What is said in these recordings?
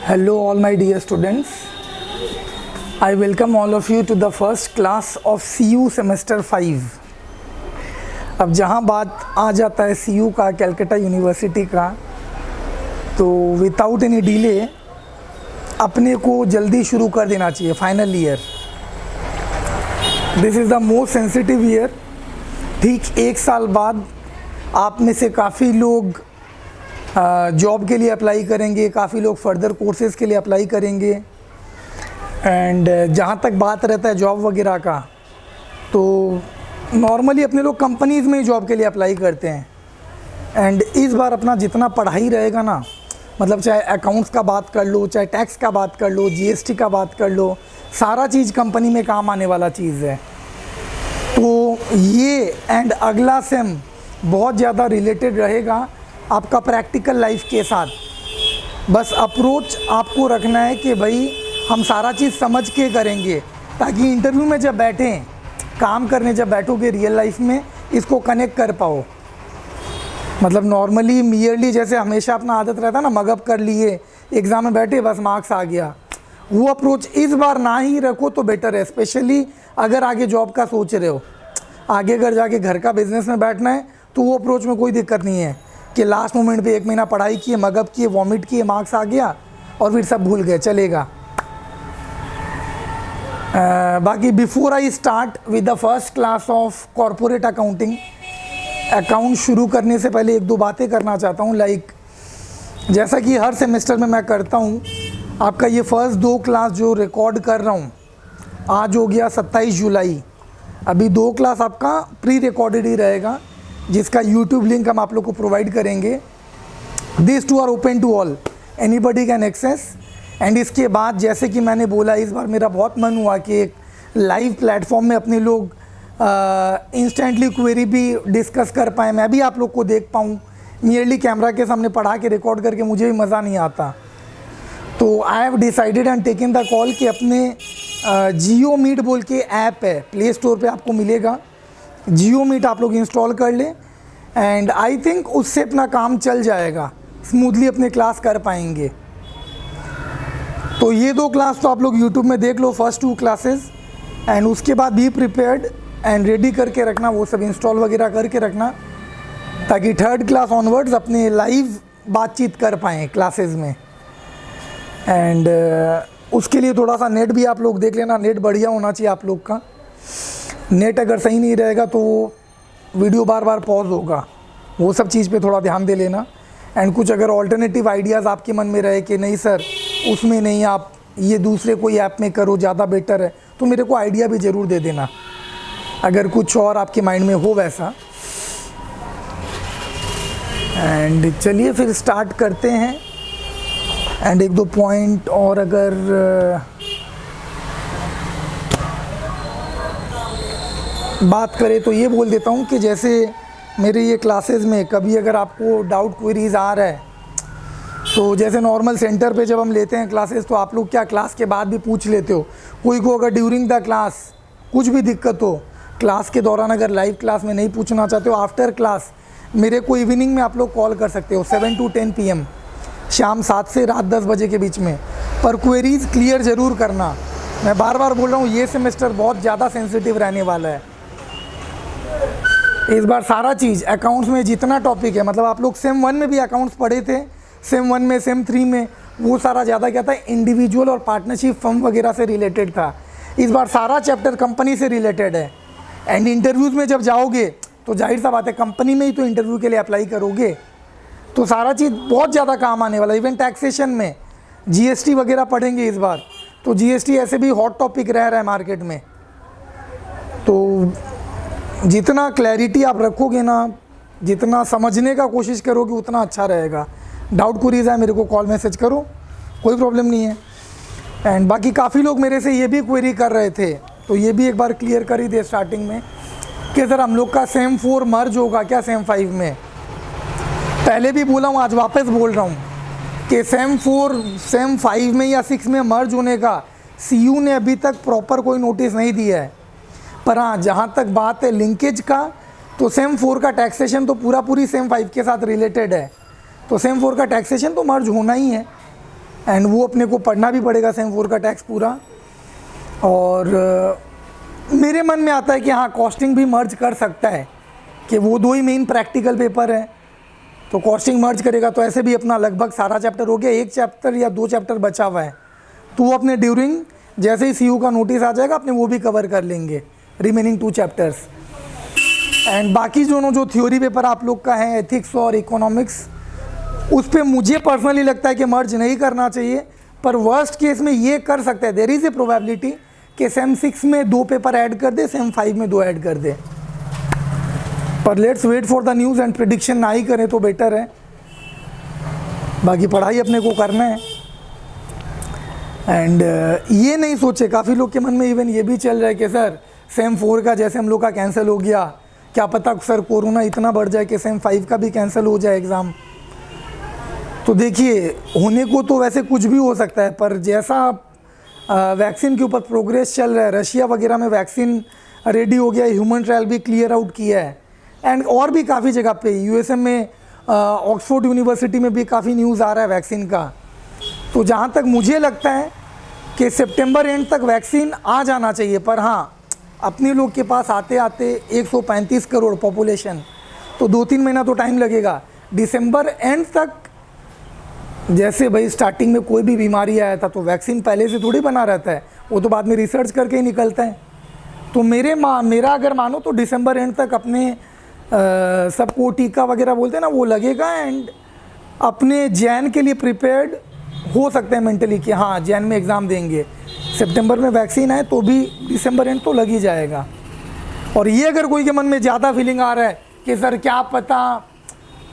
Hello all my dear students. I welcome all of you to the first class of CU semester 5. अब जहाँ बात आ जाता है CU का, कैलकाटा यूनिवर्सिटी का, तो विदाउट एनी डिले अपने को जल्दी शुरू कर देना चाहिए। Final year, this is the most sensitive year. ठीक एक साल बाद आप में से काफ़ी लोग जॉब के लिए अप्लाई करेंगे, काफ़ी लोग फर्दर कोर्सेज़ के लिए अप्लाई करेंगे। एंड जहाँ तक बात रहता है जॉब वगैरह का, तो नॉर्मली अपने लोग कंपनीज़ में ही जॉब के लिए अप्लाई करते हैं। एंड इस बार अपना जितना पढ़ाई रहेगा ना, मतलब चाहे अकाउंट्स का बात कर लो, चाहे टैक्स का बात कर लो, जीएसटी का बात कर लो, सारा चीज़ कंपनी में काम आने वाला चीज़ है। तो ये एंड अगला सेम बहुत ज़्यादा रिलेटेड रहेगा आपका प्रैक्टिकल लाइफ के साथ। बस अप्रोच आपको रखना है कि भाई हम सारा चीज़ समझ के करेंगे, ताकि इंटरव्यू में जब बैठें, काम करने जब बैठोगे रियल लाइफ में, इसको कनेक्ट कर पाओ। मतलब नॉर्मली मियरली जैसे हमेशा अपना आदत रहता है ना, मगअप कर लिए, एग्ज़ाम में बैठे बस मार्क्स आ गया, वो अप्रोच इस बार ना ही रखो तो बेटर है। स्पेशली अगर आगे जॉब का सोच रहे हो, आगे अगर जाके घर का बिजनेस में बैठना है, तो वो अप्रोच में कोई दिक्कत नहीं है कि लास्ट मोमेंट पे 1 महीना पढ़ाई किए, मगअप किए, वॉमिट किए, मार्क्स आ गया और फिर सब भूल गए, चलेगा। बाकी before I start with the first class of corporate accounting, account शुरू करने से पहले 1-2 बातें करना चाहता हूँ। लाइक जैसा कि हर सेमेस्टर में मैं करता हूँ, आपका ये फर्स्ट 2 क्लास जो रिकॉर्ड कर रहा हूँ, आज हो गया 27 जुलाई, अभी 2 क्लास आपका प्री रिकॉर्डेड ही रहेगा, जिसका यूट्यूब लिंक हम आप लोग को प्रोवाइड करेंगे। This 2 are open to all, anybody can access. And इसके बाद जैसे कि मैंने बोला, इस बार मेरा बहुत मन हुआ कि एक लाइव प्लेटफॉर्म में अपने लोग इंस्टेंटली क्वेरी भी डिस्कस कर पाएँ, मैं भी आप लोग को देख पाऊँ। नियरली कैमरा के सामने पढ़ा के रिकॉर्ड करके मुझे भी मज़ा नहीं आता। तो I have decided and taken the call कि अपने जियो मीट बोल के ऐप है, प्ले स्टोर पे आपको मिलेगा, जियो मीट आप लोग इंस्टॉल कर लें। एंड आई थिंक उससे अपना काम चल जाएगा, स्मूथली अपने क्लास कर पाएंगे। तो ये 2 क्लास तो आप लोग यूट्यूब में देख लो, फर्स्ट 2 क्लासेस। एंड उसके बाद बी प्रिपेयर्ड एंड रेडी करके रखना, वो सब इंस्टॉल वगैरह करके रखना, ताकि 3rd क्लास ऑनवर्ड्स अपने लाइव बातचीत कर पाएँ क्लासेस में। एंड उसके लिए थोड़ा सा नेट भी आप लोग देख लेना, नेट बढ़िया होना चाहिए आप लोग का। नेट अगर सही नहीं रहेगा तो वीडियो बार बार पॉज होगा, वो सब चीज़ पे थोड़ा ध्यान दे लेना। एंड कुछ अगर ऑल्टरनेटिव आइडियाज़ आपके मन में रहे कि नहीं सर उसमें नहीं, आप ये दूसरे कोई ऐप में करो ज़्यादा बेटर है, तो मेरे को आइडिया भी ज़रूर दे देना, अगर कुछ और आपके माइंड में हो वैसा। एंड चलिए फिर स्टार्ट करते हैं। एंड 1-2 पॉइंट और अगर बात करें तो ये बोल देता हूँ कि जैसे मेरे ये क्लासेस में कभी अगर आपको डाउट क्वेरीज आ रहा है, तो जैसे नॉर्मल सेंटर पे जब हम लेते हैं क्लासेस, तो आप लोग क्या क्लास के बाद भी पूछ लेते हो। कोई को अगर ड्यूरिंग द क्लास कुछ भी दिक्कत हो, क्लास के दौरान अगर लाइव क्लास में नहीं पूछना चाहते हो, आफ्टर क्लास मेरे को इवनिंग में आप लोग कॉल कर सकते हो, 7 to 10 PM, शाम 7 से रात 10 बजे के बीच में। पर क्वेरीज क्लियर ज़रूर करना। मैं बार बार बोल रहा हूँ, ये सेमेस्टर बहुत ज़्यादा सेंसिटिव रहने वाला है। इस बार सारा चीज़ अकाउंट्स में जितना टॉपिक है, मतलब आप लोग सेम 1 में भी अकाउंट्स पढ़े थे, सेम 1 में, सेम 3 में, वो सारा ज़्यादा क्या था, इंडिविजुअल और पार्टनरशिप फर्म वगैरह से रिलेटेड था। इस बार सारा चैप्टर कंपनी से रिलेटेड है। एंड इंटरव्यूज़ में जब जाओगे तो जाहिर सा बात है, कंपनी में ही तो इंटरव्यू के लिए अप्लाई करोगे, तो सारा चीज़ बहुत ज़्यादा काम आने वाला है। इवन टैक्सेशन में जीएसटी वगैरह पढ़ेंगे इस बार, तो जीएसटी ऐसे भी हॉट टॉपिक रह रहा है मार्केट में। तो जितना क्लैरिटी आप रखोगे ना, जितना समझने का कोशिश करोगे, उतना अच्छा रहेगा। डाउट क्वेरीज है, मेरे को कॉल मैसेज करो, कोई प्रॉब्लम नहीं है। एंड बाकी काफ़ी लोग मेरे से ये भी क्वेरी कर रहे थे, तो ये भी एक बार क्लियर कर ही दे स्टार्टिंग में कि सर हम लोग का सेम 4 मर्ज होगा क्या सेम 5 में। पहले भी बोला हूँ, आज वापस बोल रहा हूँ कि सेम 4 सेम 5 में या 6 में मर्ज होने का सीयू ने अभी तक प्रॉपर कोई नोटिस नहीं दिया है। पर हाँ, जहाँ तक बात है लिंकेज का, तो सेम 4 का टैक्सेशन तो पूरी सेम 5 के साथ रिलेटेड है, तो सेम 4 का टैक्सेशन तो मर्ज होना ही है। एंड वो अपने को पढ़ना भी पड़ेगा सेम 4 का टैक्स पूरा। और मेरे मन में आता है कि हाँ कॉस्टिंग भी मर्ज कर सकता है, कि वो 2 ही मेन प्रैक्टिकल पेपर हैं तो कॉस्टिंग मर्ज करेगा तो ऐसे भी अपना लगभग सारा चैप्टर हो गया, 1 चैप्टर या 2 चैप्टर बचा हुआ है तो वो अपने ड्यूरिंग जैसे ही सीयू का नोटिस आ जाएगा अपने वो भी कवर कर लेंगे रिमेनिंग 2 चैप्टर्स। एंड बाकी जो थ्योरी पेपर आप लोग का है एथिक्स और इकोनॉमिक्स, उस पर मुझे पर्सनली लगता है कि मर्ज नहीं करना चाहिए, पर वर्स्ट केस में ये कर सकता है, देयर इज़ ए प्रोबेबिलिटी कि सेम 6 में 2 पेपर ऐड कर दे, सेम 5 में 2 ऐड कर दे। पर let's wait for the news and prediction ना ही करें तो बेटर है, बाकी पढ़ाई अपने को करना है। एंड ये नहीं सोचे, काफ़ी लोग के मन में इवन ये भी चल रहा है कि सर सेम 4 का जैसे हम लोग का कैंसिल हो गया, क्या पता सर कोरोना इतना बढ़ जाए कि सेम 5 का भी कैंसिल हो जाए एग्ज़ाम। तो देखिए होने को तो वैसे कुछ भी हो सकता है, पर जैसा वैक्सीन के ऊपर प्रोग्रेस चल रहा है, रशिया वगैरह में वैक्सीन रेडी हो गया, ह्यूमन ट्रायल भी क्लियर आउट किया है, एंड और भी काफ़ी जगह पे यूएसए में ऑक्सफोर्ड यूनिवर्सिटी में भी काफ़ी न्यूज़ आ रहा है वैक्सीन का। तो जहाँ तक मुझे लगता है कि सितंबर एंड तक वैक्सीन आ जाना चाहिए, पर हाँ अपने लोग के पास आते आते 135 करोड़ पॉपुलेशन, तो 2-3 महीना तो टाइम लगेगा। दिसंबर एंड तक जैसे भाई स्टार्टिंग में कोई भी बीमारी आया था तो वैक्सीन पहले से थोड़ी बना रहता है, वो तो बाद में रिसर्च करके ही निकलता है। तो मेरा अगर मानो तो दिसंबर एंड तक अपने सबको टीका वगैरह बोलते हैं ना वो लगेगा, एंड अपने जैन के लिए प्रिपेयर्ड हो सकते हैं मेंटली कि हाँ जैन में एग्ज़ाम देंगे, सितंबर में वैक्सीन आए तो भी दिसंबर एंड तो लग ही जाएगा। और ये अगर कोई के मन में ज़्यादा फीलिंग आ रहा है कि सर क्या पता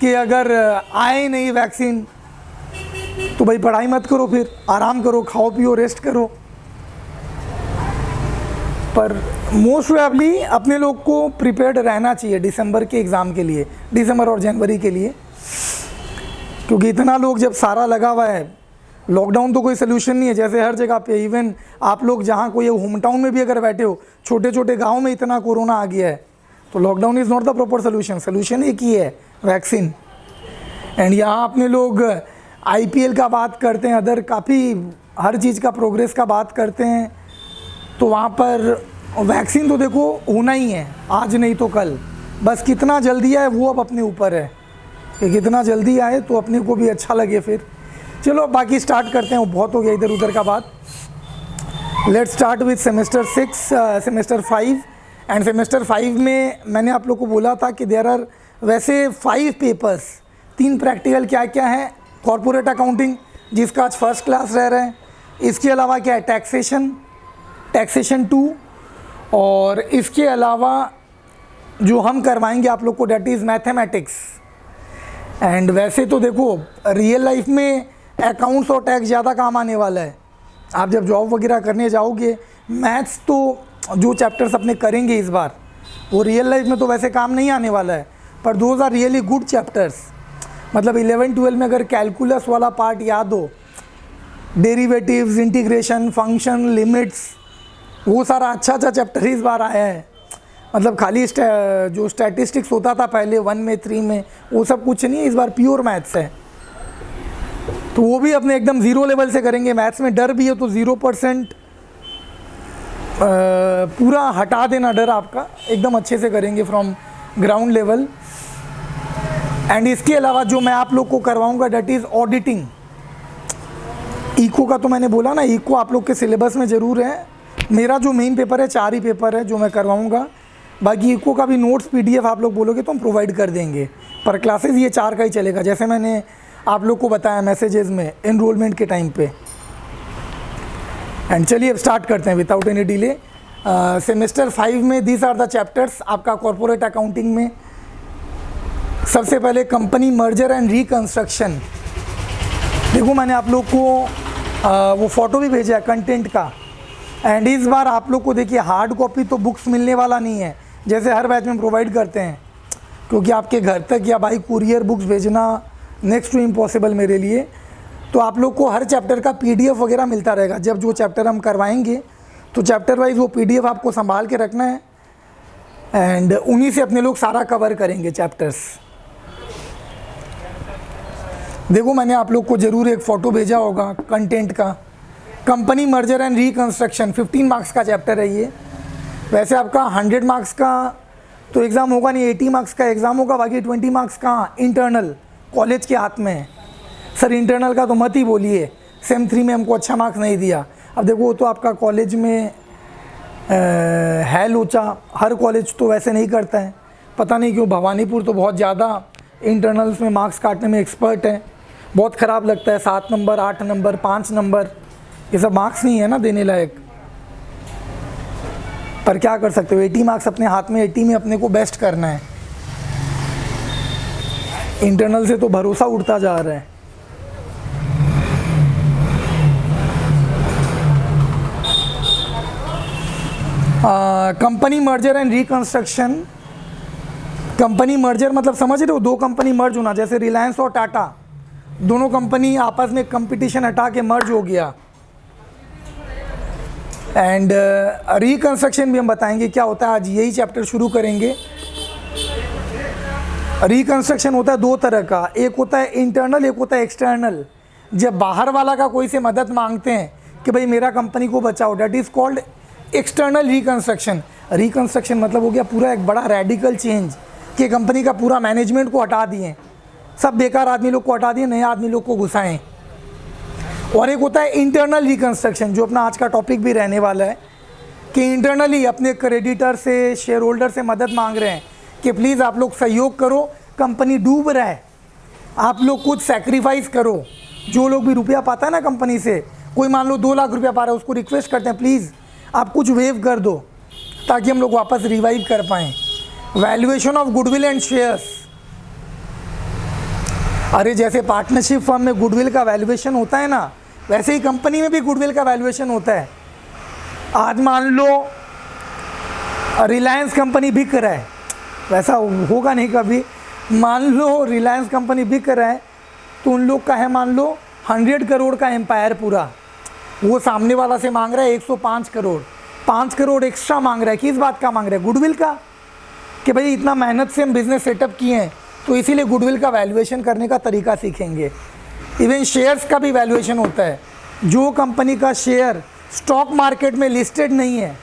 कि अगर आए ही नहीं वैक्सीन, तो भाई पढ़ाई मत करो, फिर आराम करो, खाओ पियो, रेस्ट करो। पर मोस्ट प्रोबेबली अपने लोग को प्रिपेयर्ड रहना चाहिए दिसंबर के एग्ज़ाम के लिए, दिसंबर और जनवरी के लिए, क्योंकि इतना लोग जब सारा लगा हुआ है, लॉकडाउन तो कोई सोल्यूशन नहीं है। जैसे हर जगह पे इवन आप लोग जहाँ कोई होम टाउन में भी अगर बैठे हो, छोटे छोटे गाँव में इतना कोरोना आ गया है, तो lockdown is not the proper solution. Solution एक ही है, वैक्सीन। एंड यहाँ अपने लोग आईपीएल का बात करते हैं, अदर काफ़ी हर चीज़ का प्रोग्रेस का बात करते हैं, तो वहाँ पर वैक्सीन तो देखो होना ही है, आज नहीं तो कल। बस कितना जल्दी आए वो अब अपने ऊपर है कि कितना जल्दी आए तो अपने को भी अच्छा लगे। फिर चलो बाकी स्टार्ट करते हैं, वो बहुत हो गया इधर उधर का बात। Let's start with semester 6, semester 5। End semester 5 में मैंने आप लोग को बोला था कि देयर आर वैसे 5 पेपर्स, 3 प्रैक्टिकल क्या क्या है, कॉर्पोरेट अकाउंटिंग जिसका आज फर्स्ट क्लास रह रहा है, इसके अलावा क्या है टैक्सेशन 2, और इसके अलावा जो हम करवाएंगे आप लोग को डेट इज़ मैथमेटिक्स। एंड वैसे तो देखो रियल लाइफ में अकाउंट्स और टैक्स ज़्यादा काम आने वाला है। आप जब जॉब वगैरह करने जाओगे, मैथ्स तो जो चैप्टर्स अपने करेंगे इस बार वो रियल लाइफ में तो वैसे काम नहीं आने वाला है, पर those are really good chapters. मतलब 11-12 में अगर कैलकुलस वाला पार्ट याद हो, डेरिवेटिव्स, इंटीग्रेशन, फंक्शन, लिमिट्स, वो सारा अच्छा चैप्टर इस बार आया है। मतलब खाली जो स्टैटिस्टिक्स होता था पहले 1 में 3 में, वो सब कुछ नहीं है, इस बार प्योर मैथ्स है। तो वो भी अपने एकदम ज़ीरो लेवल से करेंगे। मैथ्स में डर भी है तो 0% पूरा हटा देना डर आपका, एकदम अच्छे से करेंगे फ्रॉम ग्राउंड लेवल। एंड इसके अलावा जो मैं आप लोग को करवाऊंगा डेट इज़ ऑडिटिंग। इको का तो मैंने बोला ना, इको आप लोग के सिलेबस में ज़रूर है। मेरा जो मेन पेपर है 4 ही पेपर है जो मैं करवाऊंगा, बाकी इको का भी नोट्स पीडीएफ आप लोग बोलोगे तो हम प्रोवाइड कर देंगे, पर क्लासेस ये 4 का ही चलेगा, जैसे मैंने आप लोग को बताया मैसेजेस में एनरोलमेंट के टाइम पे। एंड चलिए अब स्टार्ट करते हैं विदाउट एनी डिले। सेमेस्टर 5 में दीज आर द चैप्टर्स। आपका कॉर्पोरेट अकाउंटिंग में सबसे पहले कंपनी मर्जर एंड रिकंस्ट्रक्शन। देखो मैंने आप लोग को वो फ़ोटो भी भेजा है कंटेंट का। एंड इस बार आप लोग को देखिए हार्ड कॉपी तो बुक्स मिलने वाला नहीं है जैसे हर बैच में प्रोवाइड करते हैं, क्योंकि आपके घर तक या बाई कुरियर बुक्स भेजना नेक्स्ट टू इम्पॉसिबल मेरे लिए। तो आप लोग को हर चैप्टर का पीडीएफ वगैरह मिलता रहेगा। जब जो चैप्टर हम करवाएंगे तो चैप्टर वाइज वो पीडीएफ आपको संभाल के रखना है, एंड उन्हीं से अपने लोग सारा कवर करेंगे चैप्टर्स। देखो मैंने आप लोग को ज़रूर एक फ़ोटो भेजा होगा कंटेंट का। Company merger and reconstruction 15 marks का चैप्टर है ये। वैसे आपका 100 मार्क्स का तो एग्ज़ाम होगा नहीं, 80 मार्क्स का एग्ज़ाम होगा, बाकी 20 मार्क्स का इंटरनल कॉलेज के हाथ में है। सर इंटरनल का तो मत ही बोलिए, सेम 3 में हमको अच्छा मार्क्स नहीं दिया। अब देखो वो तो आपका कॉलेज में है लोचा, हर कॉलेज तो वैसे नहीं करता है, पता नहीं क्यों। भवानीपुर तो बहुत ज़्यादा इंटरनल्स में मार्क्स काटने में एक्सपर्ट है, बहुत ख़राब लगता है। 7 नंबर, 8 नंबर, 5 नंबर, ये सब मार्क्स नहीं है ना देने लायक। पर क्या कर सकते हो, 80 मार्क्स अपने हाथ में, 80 में अपने को बेस्ट करना है। इंटरनल से तो भरोसा उठता जा रहा है। Company merger and reconstruction. Company merger मतलब समझ रहे हो, दो कंपनी मर्ज होना, जैसे रिलायंस और टाटा, दोनों कंपनी आपस में कंपटीशन हटा के मर्ज हो गया। एंड रिकंस्ट्रक्शन भी हम बताएंगे क्या होता है, आज यही चैप्टर शुरू करेंगे। रिकंस्ट्रक्शन होता है दो तरह का, एक होता है इंटरनल, एक होता है एक्सटर्नल। जब बाहर वाला का कोई से मदद मांगते हैं कि भाई मेरा कंपनी को बचाओ, that is called external reconstruction. Reconstruction मतलब हो गया पूरा एक बड़ा रेडिकल चेंज कि कंपनी का पूरा मैनेजमेंट को हटा दिए, सब बेकार आदमी लोग को हटा दिए, नए आदमी लोग को घुसाएं। और एक होता है इंटरनल रिकंस्ट्रक्शन, जो अपना आज का टॉपिक भी रहने वाला है, कि इंटरनली अपने क्रेडिटर से, शेयर होल्डर से मदद मांग रहे हैं कि प्लीज़ आप लोग सहयोग करो, कंपनी डूब रहा है, आप लोग कुछ सेक्रीफाइस करो। जो लोग भी रुपया पाता है ना कंपनी से, कोई मान लो 2 लाख रुपया पा रहा है, उसको रिक्वेस्ट करते हैं प्लीज़ आप कुछ वेव कर दो ताकि हम लोग वापस रिवाइव कर पाएँ। Valuation of goodwill and shares. अरे जैसे पार्टनरशिप फर्म में गुडविल का वैल्यूएशन होता है ना, वैसे ही कंपनी में भी गुडविल का वैल्यूएशन होता है। आज मान लो रिलायंस कंपनी बिक रहा है, वैसा होगा नहीं कभी, मान लो रिलायंस कंपनी बिक रहा है तो उन लोग का है मान लो 100 करोड़ का एम्पायर पूरा, वो सामने वाला से मांग रहा है 105 करोड़, 5 करोड़ एक्स्ट्रा मांग रहा है। किस बात का मांग रहा है? गुडविल का, कि भाई इतना मेहनत से हम बिज़नेस सेटअप किए हैं, तो इसीलिए गुडविल का वैल्यूएशन करने का तरीका सीखेंगे। इवन शेयर्स का भी वैल्यूएशन होता है। जो कंपनी का शेयर स्टॉक मार्केट में लिस्टेड नहीं है,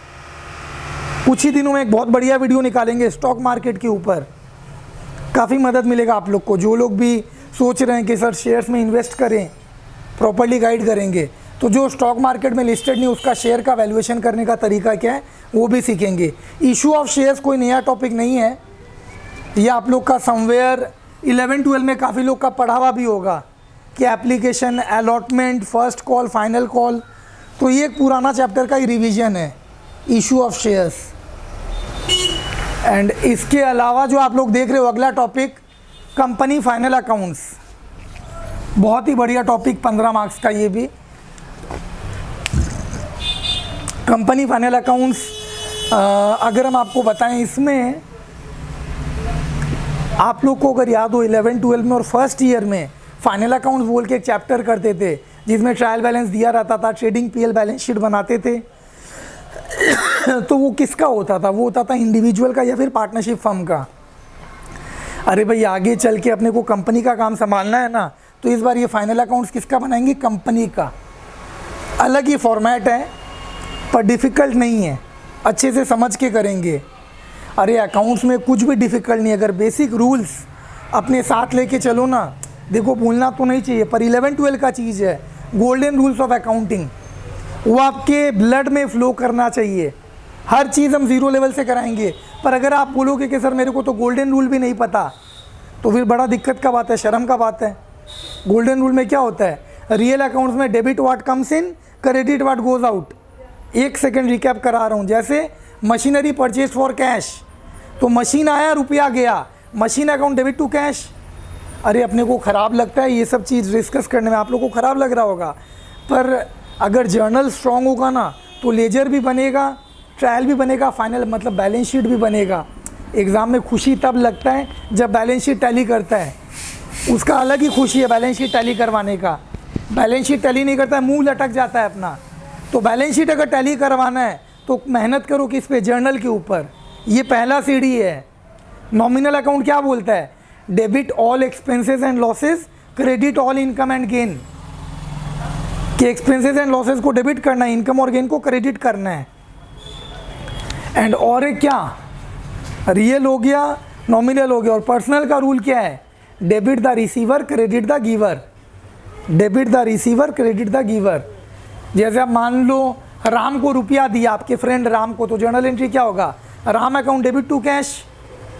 कुछ ही दिनों में एक बहुत बढ़िया वीडियो निकालेंगे स्टॉक मार्केट के ऊपर, काफ़ी मदद मिलेगा आप लोग को। जो लोग भी सोच रहे हैं कि सर शेयर्स में इन्वेस्ट करें, प्रॉपर्ली गाइड करेंगे। तो जो स्टॉक मार्केट में लिस्टेड नहीं, उसका शेयर का वैल्यूएशन करने का तरीका क्या है वो भी सीखेंगे। इशू ऑफ शेयर्स कोई नया टॉपिक नहीं है, ये आप लोग का समवेयर 11-12 में काफ़ी लोग का पढ़ा हुआ भी होगा कि application, allotment, first call, final call. तो ये एक पुराना चैप्टर का ही रिवीजन है, इशू ऑफ शेयर्स। एंड इसके अलावा जो आप लोग देख रहे हो अगला टॉपिक, कंपनी फाइनल अकाउंट्स, बहुत ही बढ़िया टॉपिक, 15 मार्क्स का ये भी। कंपनी फाइनल अकाउंट्स अगर हम आपको बताएं, इसमें आप लोग को अगर याद हो 11-12 में और फर्स्ट ईयर में फाइनल अकाउंट्स बोल के एक चैप्टर करते थे जिसमें ट्रायल बैलेंस दिया रहता था, ट्रेडिंग पीएल बैलेंस शीट बनाते थे। तो वो किसका होता था? वो होता था इंडिविजुअल का या फिर पार्टनरशिप फर्म का। अरे भाई आगे चल के अपने को कंपनी का काम संभालना है ना, तो इस बार ये फाइनल अकाउंट्स किसका बनाएंगे? कंपनी का। अलग ही फॉर्मेट है पर डिफ़िकल्ट नहीं है, अच्छे से समझ के करेंगे। अरे अकाउंट्स में कुछ भी डिफ़िकल्ट नहीं है, अगर बेसिक रूल्स अपने साथ लेके चलो ना, देखो भूलना तो नहीं चाहिए, पर 11-12 का चीज़ है, गोल्डन रूल्स ऑफ अकाउंटिंग, वो आपके ब्लड में फ़्लो करना चाहिए। हर चीज़ हम ज़ीरो लेवल से कराएंगे, पर अगर आप बोलोगे कि सर मेरे को तो गोल्डन रूल भी नहीं पता, तो फिर बड़ा दिक्कत का बात है, शर्म का बात है। गोल्डन रूल में क्या होता है? रियल अकाउंट्स में debit what comes in, credit what goes out. एक सेकेंड रिकैप करा रहा हूँ। जैसे मशीनरी परचेज फॉर कैश, तो मशीन आया, रुपया गया, machine account debit to cash. अरे अपने को ख़राब लगता है ये सब चीज़ डिस्कस करने में, आप लोगों को ख़राब लग रहा होगा, पर अगर जर्नल स्ट्रॉन्ग होगा ना तो लेजर भी बनेगा, ट्रायल भी बनेगा, फाइनल मतलब बैलेंस शीट भी बनेगा। एग्ज़ाम में खुशी तब लगता है जब बैलेंस शीट टैली करता है, उसका अलग ही खुशी है बैलेंस शीट टैली करवाने का। बैलेंस शीट टैली नहीं करता है, मुंह लटक जाता है अपना। तो बैलेंस शीट अगर टैली करवाना है तो मेहनत करो किस पे? जर्नल के ऊपर। ये पहला सीढ़ी है। नॉमिनल अकाउंट क्या बोलता है? Debit all expenses and losses credit all income and gain, कि एक्सपेंसेस एंड लॉसेस को डेबिट करना है, इनकम और गेन को क्रेडिट करना है। एंड और एक क्या, रियल हो गया, नॉमिनल हो गया। और पर्सनल का रूल क्या है, debit the receiver credit the giver, debit the receiver credit the giver. जैसे आप मान लो राम को रुपया दिया, आपके फ्रेंड राम को, तो जर्नल एंट्री क्या होगा, Ram account debit to cash,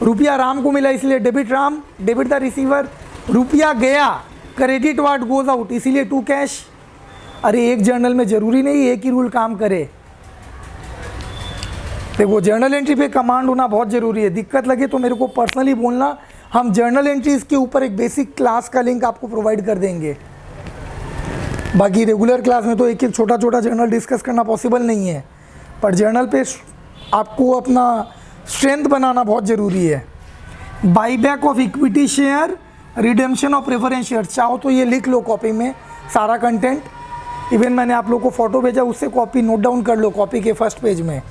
रुपया राम को मिला इसलिए debit Ram, debit the receiver. रुपया गया, क्रेडिट व्हाट गोज आउट, इसीलिए टू कैश। अरे एक जर्नल में ज़रूरी नहीं एक ही रूल काम करे, देखो जर्नल एंट्री पे कमांड होना बहुत ज़रूरी है। दिक्कत लगे तो मेरे को पर्सनली बोलना, हम जर्नल एंट्रीज के ऊपर एक बेसिक क्लास का लिंक आपको प्रोवाइड कर देंगे। बाकी रेगुलर क्लास में तो एक एक छोटा छोटा जर्नल डिस्कस करना पॉसिबल नहीं है, पर जर्नल पे आपको अपना स्ट्रेंथ बनाना बहुत ज़रूरी है। Buyback of equity share, redemption of preference share, चाहो तो ये लिख लो कॉपी में सारा कंटेंट, इवन मैंने आप लोगों को फोटो भेजा उससे कॉपी नोट डाउन कर लो कॉपी के फर्स्ट पेज में।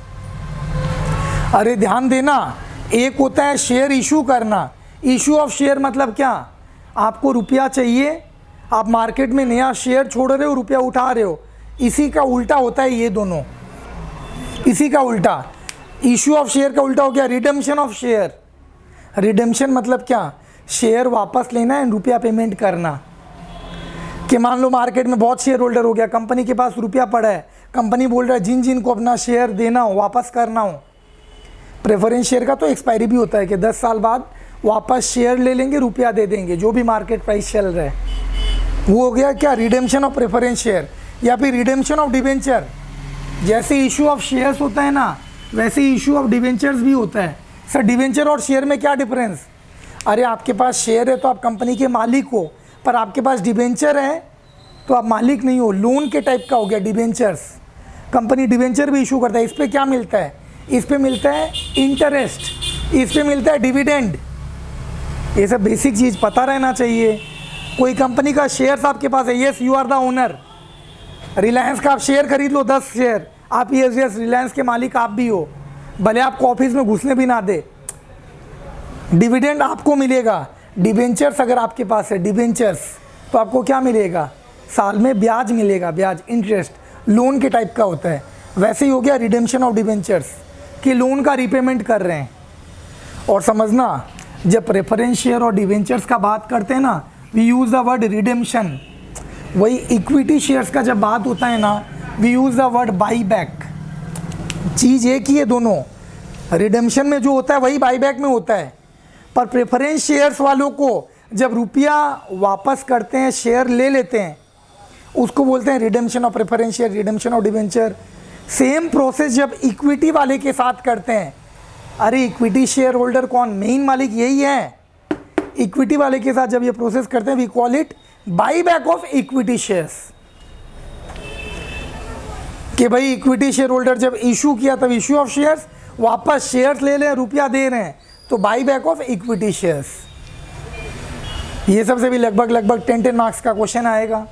अरे ध्यान देना, एक होता है शेयर इशू करना, इशू ऑफ शेयर मतलब क्या, आपको रुपया चाहिए, आप मार्केट में नया शेयर छोड़ रहे हो, रुपया उठा रहे हो, इसी का उल्टा होता है ये दोनों, इसी का उल्टा। इशू ऑफ शेयर का उल्टा हो गया रिडेम्पशन ऑफ शेयर। रिडेम्पशन मतलब क्या, शेयर वापस लेना एंड रुपया पेमेंट करना। कि मान लो मार्केट में बहुत शेयर होल्डर हो गया, कंपनी के पास रुपया पड़ा है, कंपनी बोल रहा है जिन जिन को अपना शेयर देना हो वापस करना हो। प्रेफरेंस शेयर का तो एक्सपायरी भी होता है कि 10 साल बाद वापस शेयर ले लेंगे, रुपया दे देंगे, जो भी मार्केट प्राइस चल रहा है। वो हो गया क्या, रिडेम्पशन ऑफ प्रेफरेंस शेयर या फिर रिडेम्पशन ऑफ डिवेंचर। जैसे इशू ऑफ शेयर्स होता है ना, वैसे ही इशू ऑफ डिवेंचर्स भी होता है। सर डिवेंचर और शेयर में क्या डिफरेंस, अरे आपके पास शेयर है तो आप कंपनी के मालिक हो, पर आपके पास डिवेंचर है तो आप मालिक नहीं हो, लोन के टाइप का हो गया डिवेंचर्स। कंपनी डिवेंचर भी इशू करता है, इस पर क्या मिलता है, इस पे मिलता है इंटरेस्ट, इस पे मिलता है डिविडेंड। ये सब बेसिक चीज़ पता रहना चाहिए। कोई कंपनी का शेयर्स आपके पास है, yes you are the owner. Reliance का आप शेयर खरीद लो 10 शेयर, आप यस रिलायंस के मालिक आप भी हो, भले आपको ऑफिस में घुसने भी ना दे, डिविडेंड आपको मिलेगा। डिवेंचर्स अगर आपके पास है डिवेंचर्स, तो आपको क्या मिलेगा, साल में ब्याज मिलेगा, ब्याज इंटरेस्ट, लोन के टाइप का होता है। वैसे ही हो गया रिडेम्पशन ऑफ डिवेंचर्स, कि लोन का रीपेमेंट कर रहे हैं। और समझना, जब प्रेफरेंस शेयर और डिवेंचर्स का बात करते हैं ना, we use the word redemption. वही इक्विटी शेयर्स का जब बात होता है ना, we use the word buy back. चीज़ एक ही है दोनों, रिडेम्पशन में जो होता है वही बाई बैक में होता है। पर प्रेफरेंस शेयर्स वालों को जब रुपया वापस करते हैं, शेयर ले लेते हैं, उसको बोलते हैं redemption of preference share, redemption of debenture. Same process जब इक्विटी वाले के साथ करते हैं, अरे इक्विटी शेयर होल्डर कौन, मेन मालिक यही है। इक्विटी वाले के साथ जब ये प्रोसेस करते हैं, we call it buy back of equity shares. कि भाई इक्विटी शेयर होल्डर जब इशू किया तब इशू ऑफ शेयर्स, वापस शेयर्स ले रहे हैं, रुपया दे रहे हैं, तो buy back of equity shares. ये सबसे भी लगभग 10 मार्क्स का क्वेश्चन आएगा।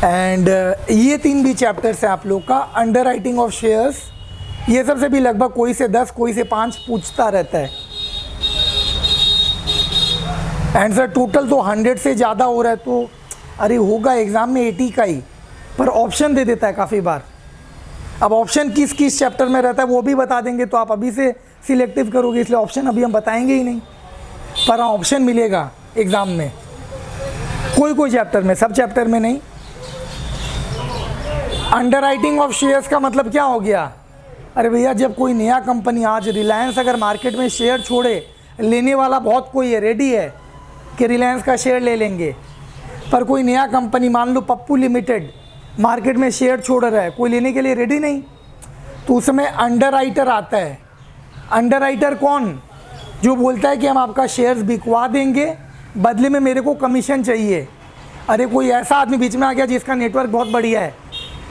एंड ये 3 भी चैप्टर्स है आप लोग का, अंडर राइटिंग ऑफ शेयर्स, ये सबसे भी लगभग कोई से 10 कोई से 5 पूछता रहता है। एंड सर टोटल तो 100 से ज़्यादा हो रहा है, तो अरे होगा एग्ज़ाम में 80 का ही, पर ऑप्शन दे देता है काफ़ी बार। अब ऑप्शन किस किस चैप्टर में रहता है वो भी बता देंगे, तो आप अभी से सिलेक्टिव करोगे, इसलिए ऑप्शन अभी हम बताएंगे ही नहीं, पर ऑप्शन मिलेगा एग्ज़ाम में, कोई चैप्टर में, सब चैप्टर में नहीं। अंडर राइटिंग ऑफ शेयर्स का मतलब क्या हो गया, अरे भैया जब कोई नया कंपनी, आज रिलायंस अगर मार्केट में शेयर छोड़े, लेने वाला बहुत कोई है, रेडी है कि रिलायंस का शेयर ले लेंगे, पर कोई नया कंपनी, मान लो पप्पू लिमिटेड मार्केट में शेयर छोड़ रहा है, कोई लेने के लिए रेडी नहीं, तो उसमें अंडर राइटर आता है। अंडर राइटर कौन, जो बोलता है कि हम आपका शेयर्स बिकवा देंगे, बदले में मेरे को कमीशन चाहिए। अरे कोई ऐसा आदमी बीच में आ गया जिसका नेटवर्क बहुत बढ़िया है,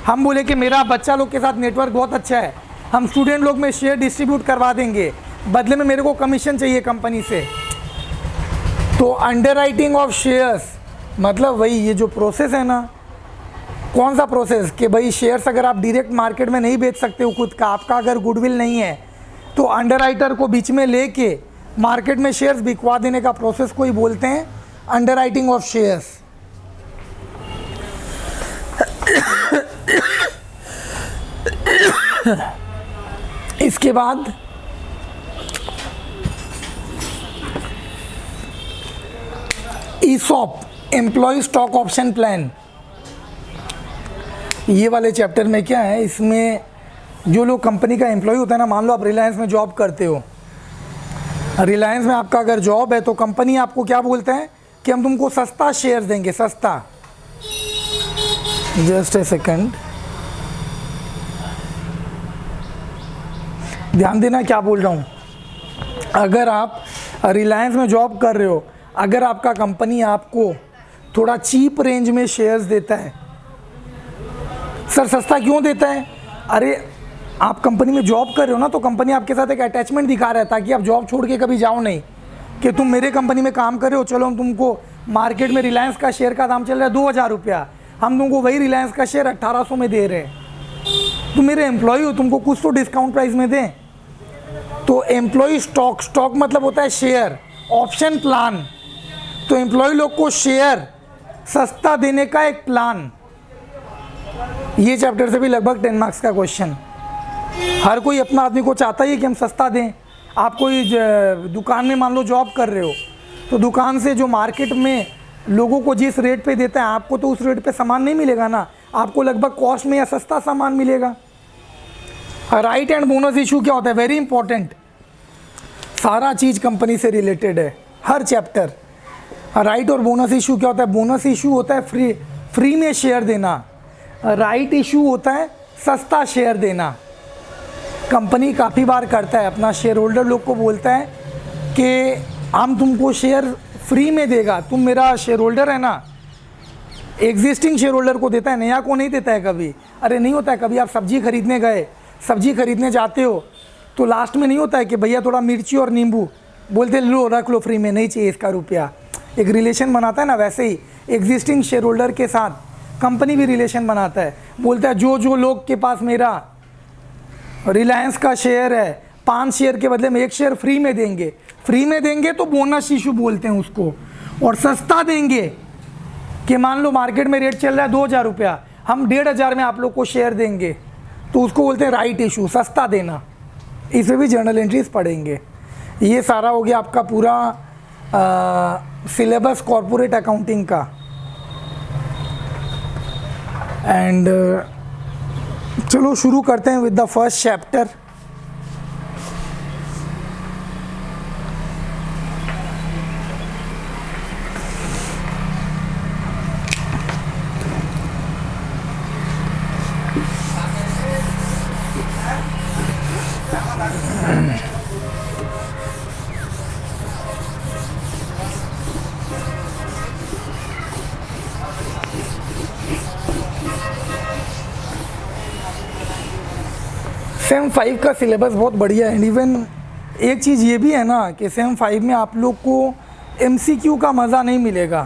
हम बोले कि मेरा बच्चा लोग के साथ नेटवर्क बहुत अच्छा है, हम स्टूडेंट लोग में शेयर डिस्ट्रीब्यूट करवा देंगे, बदले में मेरे को कमीशन चाहिए कंपनी से। तो अंडर राइटिंग ऑफ शेयर्स मतलब वही, ये जो प्रोसेस है ना, कौन सा प्रोसेस, कि भाई शेयर्स अगर आप डायरेक्ट मार्केट में नहीं बेच सकते हो खुद का, आपका अगर गुडविल नहीं है, तो अंडर राइटर को बीच में लेके मार्केट में शेयर्स बिकवा देने का प्रोसेस को ही बोलते हैं अंडरराइटिंग ऑफ शेयर्स। इसके बाद ESOP, employ stock option plan. ये वाले चैप्टर में क्या है, इसमें जो लोग कंपनी का एम्प्लॉय होता है ना, मान लो आप रिलायंस में जॉब करते हो, रिलायंस में आपका अगर जॉब है तो कंपनी आपको क्या बोलते हैं कि हम तुमको सस्ता शेयर देंगे, सस्ता। जस्ट ए सेकंड, ध्यान देना क्या बोल रहा हूँ। अगर आप रिलायंस में जॉब कर रहे हो, अगर आपका कंपनी आपको थोड़ा चीप रेंज में शेयर्स देता है, सर सस्ता क्यों देता है? अरे आप कंपनी में जॉब कर रहे हो ना, तो कंपनी आपके साथ एक अटैचमेंट दिखा रहा है ताकि आप जॉब छोड़ के कभी जाओ नहीं, कि तुम मेरे कंपनी में काम कर रहे हो, चलो हम तुमको मार्केट में रिलायंस का शेयर का दाम चल रहा है 2000 रुपया, हम तुमको वही रिलायंस का शेयर 1800 में दे रहे हैं, तुम मेरे एम्प्लॉय हो, तुमको कुछ तो डिस्काउंट प्राइस में दें। तो एम्प्लॉय स्टॉक, स्टॉक मतलब होता है शेयर, ऑप्शन प्लान, तो एम्प्लॉय लोग को शेयर सस्ता देने का एक प्लान। ये चैप्टर से भी लगभग 10 मार्क्स का क्वेश्चन। हर कोई अपना आदमी को चाहता ही है कि हम सस्ता दें। आप कोई दुकान में मान लो जॉब कर रहे हो, तो दुकान से जो मार्केट में लोगों को जिस रेट पे देता है, आपको तो उस रेट पे सामान नहीं मिलेगा ना, आपको लगभग कॉस्ट में या सस्ता सामान मिलेगा। राइट एंड बोनस इशू क्या होता है, वेरी इंपॉर्टेंट, सारा चीज़ कंपनी से रिलेटेड है, हर चैप्टर। राइट और बोनस इशू क्या होता है? बोनस इशू होता है फ्री में शेयर देना, राइट इशू होता है सस्ता शेयर देना। कंपनी काफ़ी बार करता है, अपना शेयर होल्डर लोग को बोलता है कि हम तुमको शेयर फ्री में देगा, तुम मेरा शेयर होल्डर है ना। एग्जिस्टिंग शेयर होल्डर को देता है, नया को नहीं देता है कभी। अरे नहीं होता है, कभी आप सब्जी खरीदने गए, सब्जी खरीदने जाते हो तो लास्ट में नहीं होता है कि भैया थोड़ा मिर्ची और नींबू, बोलते लो रख लो फ्री में, नहीं चाहिए इसका रुपया। एक रिलेशन बनाता है ना, वैसे ही एग्जिस्टिंग शेयर होल्डर के साथ कंपनी भी रिलेशन बनाता है, बोलता है जो जो लोग के पास मेरा रिलायंस का शेयर है, 5 शेयर के बदले में 1 शेयर फ्री में देंगे। फ्री में देंगे तो बोनस इशू बोलते हैं उसको, और सस्ता देंगे कि मान लो मार्केट में रेट चल रहा है 2000 रुपया, हम 1500 में आप लोग को शेयर देंगे, तो उसको बोलते हैं राइट इशू, सस्ता देना। इसमें भी जर्नल एंट्रीज पढ़ेंगे। ये सारा हो गया आपका पूरा सिलेबस कॉर्पोरेट अकाउंटिंग का। एंड चलो शुरू करते हैं with the first chapter. Same 5 का सिलेबस बहुत बढ़िया है। इवन एक चीज़ ये भी है ना कि सेम 5 में आप लोग को MCQ का मज़ा नहीं मिलेगा।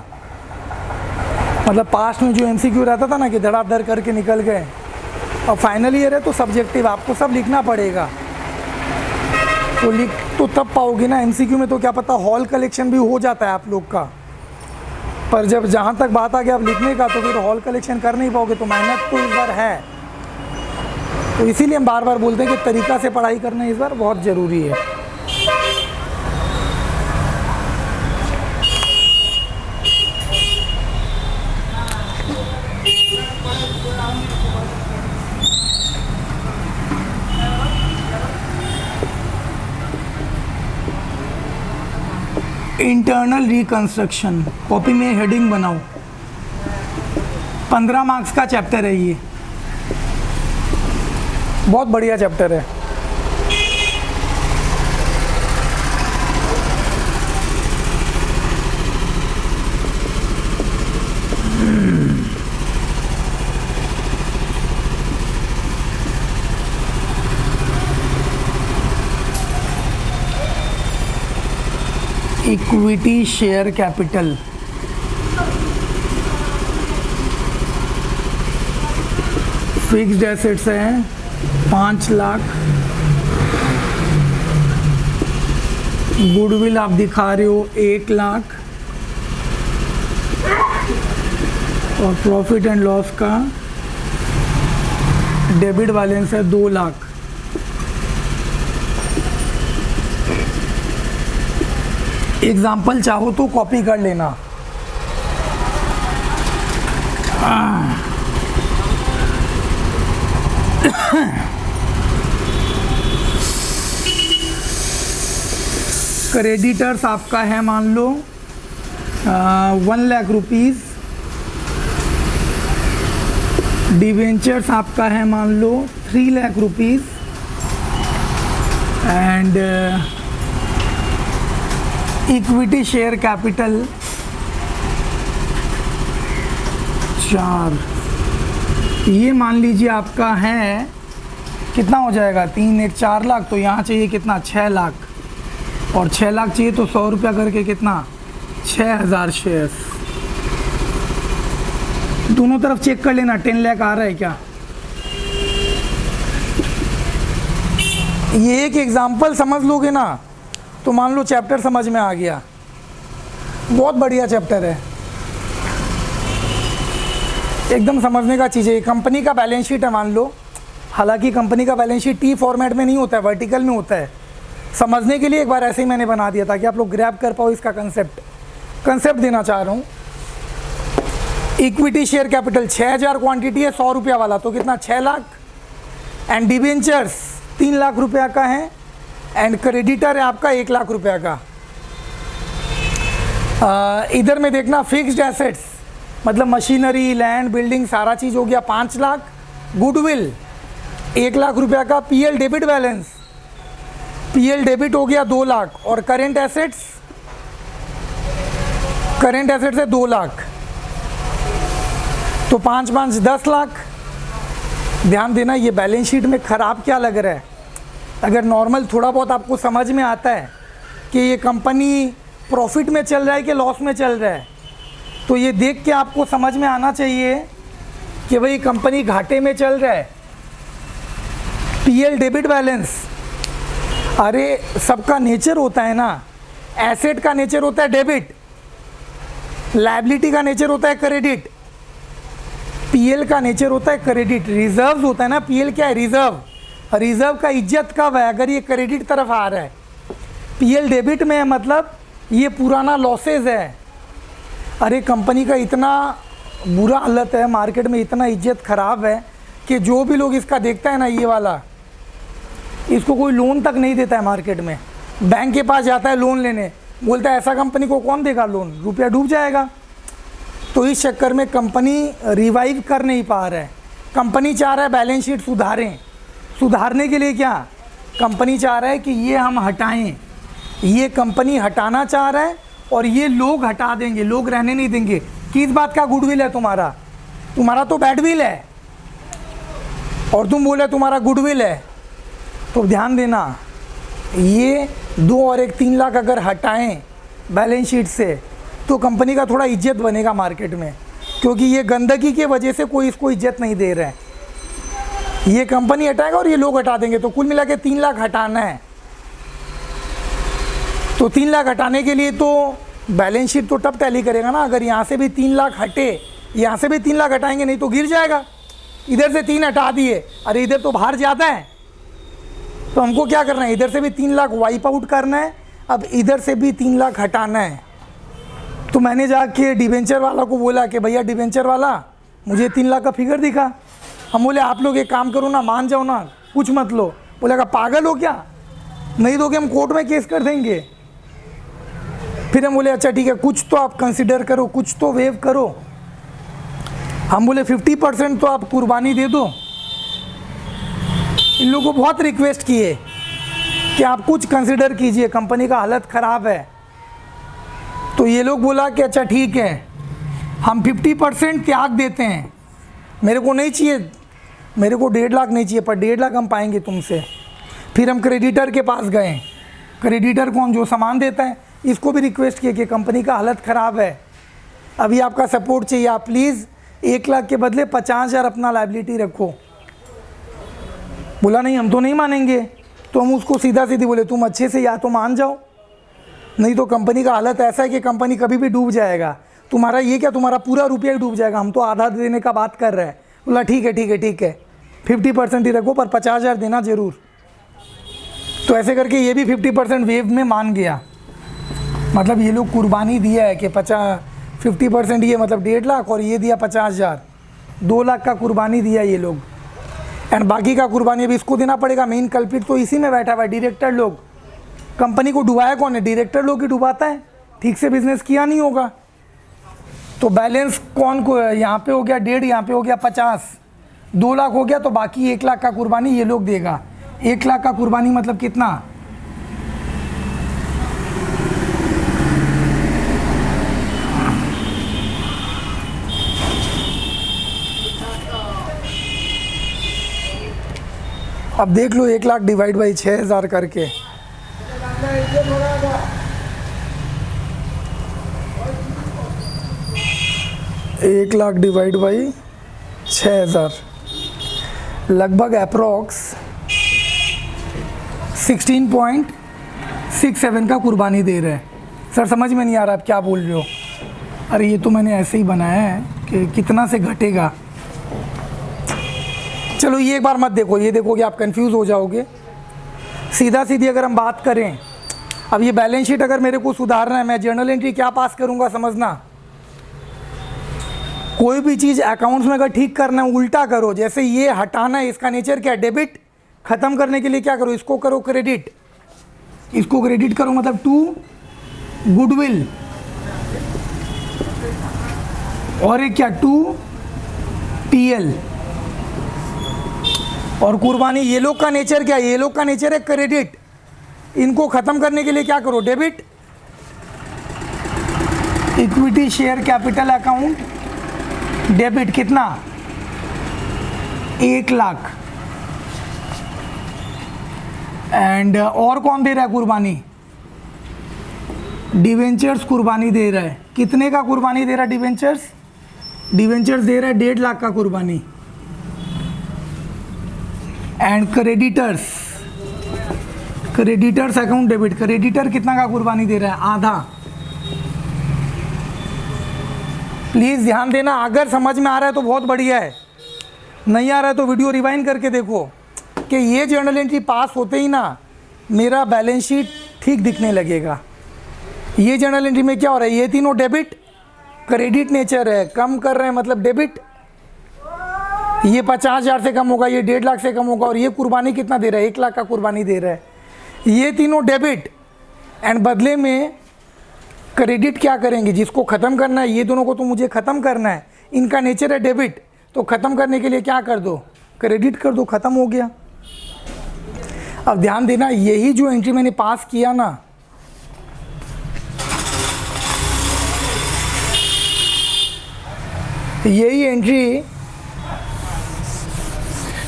मतलब पास्ट में जो MCQ रहता था ना कि धड़ाधड़ करके निकल गए, और फाइनल ईयर है तो सब्जेक्टिव आपको सब लिखना पड़ेगा, तो लिख तो तब पाओगे ना। MCQ में तो क्या पता हॉल कलेक्शन भी हो जाता है आप लोग का, पर जब जहाँ तक बात आ गया अब लिखने का, तो फिर हॉल कलेक्शन कर नहीं पाओगे। तो मेहनत तो इस बार है, तो इसीलिए हम बार बार बोलते हैं कि तरीक़ा से पढ़ाई करना इस बार बहुत ज़रूरी है। इंटरनल रिकंस्ट्रक्शन, कॉपी में हेडिंग बनाओ। 15 मार्क्स का चैप्टर है ये, बहुत बढ़िया चैप्टर है। Equity share capital, fixed assets हैं 5 लाख, गुडविल आप दिखा रहे हो 1 लाख, और प्रॉफिट एंड लॉस का डेबिट बैलेंस है 2 लाख। एग्जाम्पल चाहो तो कॉपी कर लेना। क्रेडिटर्स आपका है मान लो 1 लाख रुपीज़। डिवेंचर्स आपका है मान लो 3 lakh rupees. And equity share capital 4। ये मान लीजिए आपका है कितना हो जाएगा, 3 1 4 लाख। तो यहाँ चाहिए कितना, 6 लाख। और 6 लाख चाहिए तो 100 रुपया करके कितना, 6000 शेयर्स। दोनों तरफ चेक कर लेना 10 लाख आ रहा है क्या। ये एक एग्जाम्पल समझ लोगे ना तो मान लो चैप्टर समझ में आ गया। बहुत बढ़िया चैप्टर है, एकदम समझने का चीज़ है। कंपनी का बैलेंस शीट है मान लो, हालांकि कंपनी का बैलेंस शीट टी फॉर्मेट में नहीं होता है, वर्टिकल में होता है। समझने के लिए एक बार ऐसे ही मैंने बना दिया ताकि आप लोग ग्रैब कर पाओ इसका कंसेप्ट देना चाह रहा हूँ। इक्विटी शेयर कैपिटल 6000 क्वांटिटी है 100 रुपया वाला, तो कितना, 6 लाख। एंड डिवेंचर्स 3 लाख रुपया का है। एंड क्रेडिटर है आपका 1 लाख रुपया का। इधर में देखना फिक्स्ड एसेट्स मतलब मशीनरी, लैंड, बिल्डिंग सारा चीज़ हो गया 5 लाख। गुडविल 1 लाख रुपया का। PL debit balance, PL debit हो गया 2 लाख। और करेंट एसेट्स है 2 लाख। तो 5 5 10 लाख। ध्यान देना ये बैलेंस शीट में ख़राब क्या लग रहा है। अगर नॉर्मल थोड़ा बहुत आपको समझ में आता है कि ये कंपनी प्रॉफिट में चल रहा है कि लॉस में चल रहा है, तो ये देख के आपको समझ में आना चाहिए कि भाई कंपनी घाटे में चल रहा है। पीएल डेबिट बैलेंस, अरे सबका नेचर होता है ना, एसेट का नेचर होता है डेबिट, लायबिलिटी का नेचर होता है क्रेडिट, पीएल का नेचर होता है क्रेडिट। रिजर्व होता है ना, पीएल क्या है, रिजर्व। रिजर्व का इज्जत कब है, अगर ये क्रेडिट तरफ आ रहा है। पीएल डेबिट में है मतलब ये पुराना लॉसेज है। अरे कंपनी का इतना बुरा हालत है, मार्केट में इतना इज्जत ख़राब है कि जो भी लोग इसका देखता है ना, ये वाला, इसको कोई लोन तक नहीं देता है मार्केट में। बैंक के पास जाता है लोन लेने, बोलता है ऐसा कंपनी को कौन देगा लोन, रुपया डूब जाएगा। तो इस चक्कर में कंपनी रिवाइव कर नहीं पा रहा है। कंपनी चाह रहा है बैलेंस शीट सुधारें। सुधारने के लिए क्या, कंपनी चाह रहा है कि ये हम हटाएं। ये कंपनी हटाना चाह रहा है और ये लोग हटा देंगे, लोग रहने नहीं देंगे। किस बात का गुडविल है तुम्हारा, तुम्हारा तो बैडविल है और तुम बोले तुम्हारा गुडविल है। तो ध्यान देना, ये 2 और 1 3 लाख अगर हटाएं बैलेंस शीट से तो कंपनी का थोड़ा इज्जत बनेगा मार्केट में, क्योंकि ये गंदगी के वजह से कोई इसको इज्जत नहीं दे रहा है। ये कंपनी हटाएगा और ये लोग हटा देंगे, तो कुल मिला के 3 लाख हटाना है। तो 3 लाख हटाने के लिए तो बैलेंस शीट तो तब टैली करेगा ना, अगर यहाँ से भी 3 लाख हटे, यहाँ से भी 3 लाख हटाएंगे, नहीं तो गिर जाएगा। इधर से 3 हटा दिए, अरे इधर तो बाहर ज़्यादा है, तो हमको क्या करना है, इधर से भी 3 लाख वाइप आउट करना है। अब इधर से भी 3 लाख हटाना है। तो मैंने जाके डिवेंचर वाला को बोला कि भैया डिवेंचर वाला मुझे 3 लाख का फिगर दिखा। हम बोले आप लोग एक काम करो ना, मान जाओ ना, कुछ मत लो। बोलेगा पागल हो क्या, नहीं दोगे हम कोर्ट में केस कर देंगे। फिर हम बोले अच्छा ठीक है, कुछ तो आप कंसिडर करो, कुछ तो वेव करो। हम बोले 50% तो आप कुर्बानी दे दो। इन लोगों को बहुत रिक्वेस्ट किए कि आप कुछ कंसिडर कीजिए, कंपनी का हालत ख़राब है। तो ये लोग बोला कि अच्छा ठीक है, हम 50% त्याग देते हैं। मेरे को नहीं चाहिए, मेरे को 1.5 लाख नहीं चाहिए, पर 1.5 लाख हम पाएंगे तुमसे। फिर हम क्रेडिटर के पास गए। क्रेडिटर कौन, जो सामान देता है, इसको भी रिक्वेस्ट किया कि कंपनी का हालत ख़राब है, अभी आपका सपोर्ट चाहिए, आप प्लीज़ 1 लाख के बदले 50,000 अपना लायबिलिटी रखो। बोला नहीं हम तो नहीं मानेंगे। तो हम उसको सीधा सीधी बोले तुम अच्छे से या तो मान जाओ, नहीं तो कंपनी का हालत ऐसा है कि कंपनी कभी भी डूब जाएगा। तुम्हारा ये क्या, तुम्हारा पूरा रुपया ही डूब जाएगा, हम तो आधा देने का बात कर रहे हैं। बोला ठीक है ठीक है ठीक है, 50% ही रखो पर 50,000 देना ज़रूर। तो ऐसे करके ये भी 50% वेव में मान गया। मतलब ये लोग कुर्बानी दिया है कि 50% ये मतलब 1.5 लाख और ये दिया 50,000, 2 लाख का कुर्बानी दिया ये लोग। एंड बाकी का कुर्बानी अभी इसको देना पड़ेगा। मेन कल्पित तो इसी में बैठा हुआ है, डायरेक्टर लोग। कंपनी को डुबाया कौन है? डायरेक्टर लोग ही डुबाता है, ठीक से बिजनेस किया नहीं होगा। तो बैलेंस कौन को, यहाँ पे हो गया 1.5, यहाँ पे हो गया 50, 2 लाख हो गया। तो बाकी 1 लाख का कुर्बानी ये लोग देगा। 1 लाख का कुर्बानी मतलब कितना? अब देख लो 1 लाख डिवाइड बाई 6,000 करके। एक लाख डिवाइड बाई 6,000 लगभग अप्रोक्स 16.67 का कुर्बानी दे रहे हैं। सर समझ में नहीं आ रहा आप क्या बोल रहे हो? अरे ये तो मैंने ऐसे ही बनाया है कि कितना से घटेगा। चलो ये एक बार मत देखो, ये देखोगे आप कंफ्यूज हो जाओगे। सीधा सीधी अगर हम बात करें, अब ये बैलेंस शीट अगर मेरे को सुधारना है, मैं जर्नल एंट्री क्या पास करूंगा समझना। कोई भी चीज़ अकाउंट्स में अगर ठीक करना है उल्टा करो। जैसे ये हटाना है, इसका नेचर क्या है? डेबिट। ख़त्म करने के लिए क्या करो? इसको करो क्रेडिट। इसको क्रेडिट करो मतलब टू गुडविल, और एक क्या टू टीएल। और कुर्बानी, ये लोग का नेचर क्या है? ये लोग का नेचर है क्रेडिट। इनको ख़त्म करने के लिए क्या करो? Debit. Equity share capital account debit कितना? 1 लाख। एंड और कौन दे रहा है कुर्बानी? डिवेंचर्स कुर्बानी दे रहा है। कितने का कुर्बानी दे रहा है डिवेंचर्स? डिवेंचर्स दे रहा है 1.5 लाख का कुर्बानी। And creditors, creditors account debit, creditor कितना का कुर्बानी दे रहा है? आधा। प्लीज़ ध्यान देना, अगर समझ में आ रहा है तो बहुत बढ़िया है, नहीं आ रहा है तो वीडियो रिवाइंड करके देखो कि ये जर्नल एंट्री पास होते ही ना मेरा बैलेंस शीट ठीक दिखने लगेगा। ये जर्नल एंट्री में क्या हो रहा है? ये तीनों डेबिट, क्रेडिट नेचर है, कम कर रहे हैं मतलब डेबिट। ये 50,000 से कम होगा, ये 1.5 लाख से कम होगा, और ये कुर्बानी कितना दे रहा है? 1 लाख का कुर्बानी दे रहा है। ये तीनों डेबिट एंड बदले में क्रेडिट क्या करेंगे? जिसको ख़त्म करना है, ये दोनों को तो मुझे ख़त्म करना है, इनका नेचर है डेबिट, तो ख़त्म करने के लिए क्या कर दो? क्रेडिट कर दो, ख़त्म हो गया। अब ध्यान देना, यही जो एंट्री मैंने पास किया ना, यही एंट्री